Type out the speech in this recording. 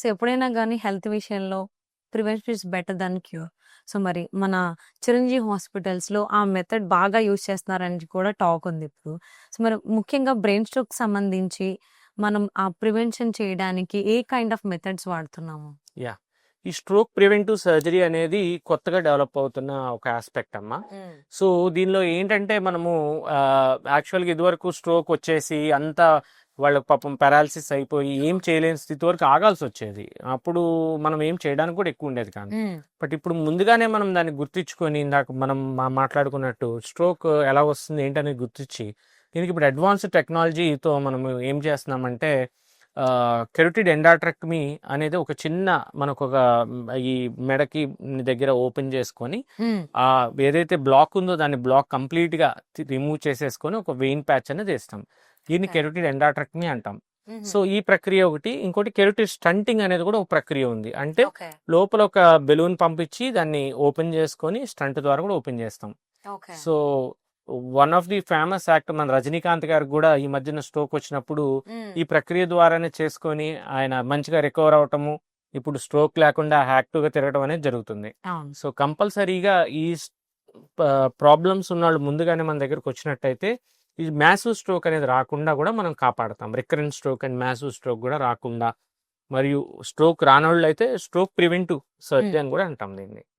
So, ఎప్పుడైనా గానీ health విషయంలో prevention is better than cure. So, మరి మన చిరంజీవి హాస్పిటల్స్‌లో ఆ మెథడ్ బాగా యూజ్ చేస్తున్నారని కూడా టాక్ ఉంది ఇప్పుడు. సో, మరి ముఖ్యంగా బ్రెయిన్ స్ట్రోక్‌కి సంబంధించి మనం ఆ ప్రివెన్షన్ చేయడానికి ఏ కైండ్ ఆఫ్ మెథడ్స్ వాడుతున్నాము? యాహ్! ఈ స్ట్రోక్ ప్రివెంటివ్ సర్జరీ అనేది కొత్తగా డెవలప్ అవుతున్న ఒక ఆస్పెక్ట్ అమ్మా. సో, దీనిలో ఏంటంటే మనము యాక్చువల్‌గా ఇదివరకు స్ట్రోక్ వచ్చేసి అంతా వాళ్ళకి పాపం పారాలిసిస్ అయిపోయి ఏం చేయలేని స్థితి వరకు ఆగాల్సొచ్చేది. అప్పుడు మనం ఏం చేయడానికి కూడా ఎక్కువ ఉండేది కాదు. హ్మ్. బట్ ఇప్పుడు ముందుగానే మనం దాన్ని గుర్తించుకొని ఇందాక మనం మాట్లాడుకున్నట్టు స్ట్రోక్ ఎలా వస్తుంది ఏంటనేది గుర్తించి దీనికి ఇప్పుడు అడ్వాన్స్డ్ టెక్నాలజీతో మనం ఏం చేస్తున్నామంటే కెరోటిడ్ ఎండాట్రెక్టమీ అనేది ఒక చిన్న మనకొక ఈ మెడకి దగ్గర ఓపెన్ చేసుకొని హ్మ్. ఏదైతే బ్లాక్ ఉందో దాన్ని బ్లాక్ కంప్లీట్‌గా రిమూవ్ చేసేసుకొని ఒక వెయిన్ ప్యాచ్ అనేది వేస్తాం. దీన్ని ఓకే. కెరోటిడ్ ఎండాట్రెక్టమీ అంటాం. హుహు. సో, ఈ ప్రక్రియ ఒకటి. ఇంకోటి కెరోటిడ్ స్టంటింగ్ అనేది కూడా ఒక ప్రక్రియ ఉంది. అంటే ఓకే. లోపల ఒక బెలూన్ పంపించి దాన్ని ఓపెన్ చేసుకొని స్టంట్ ద్వారా కూడా ఓపెన్ చేస్తాం. Okay. So, one of the famous actor మన రజనీకాంత్ గారికి కూడా ఈ మధ్యన స్ట్రోక్ వచ్చినప్పుడు హ్మ్. ఈ ప్రక్రియ ద్వారానే చేసుకొని ఆయన మంచిగా రికవర్ అవటము, ఇప్పుడు స్ట్రోక్ లేకుండా యాక్టివ్‌గా తిరగడం అనేది జరుగుతుంది. అవును. సో, కంపల్సరీగా ఈ ప్రాబ్లమ్స్ ఉన్నోళ్ళు ముందుగానే మన దగ్గరకొచ్చినట్టయితే ఈ మ్యాసివ్ స్ట్రోక్ అనేది రాకుండా కూడా మనం కాపాడతాం. Recurrent stroke and massive stroke కూడా రాకుండా, మరియు స్ట్రోక్ రానోళ్ళైతే స్ట్రోక్ ప్రివెంటివ్ హ్మ్. సర్జరీ అని కూడా అంటాం దీన్ని.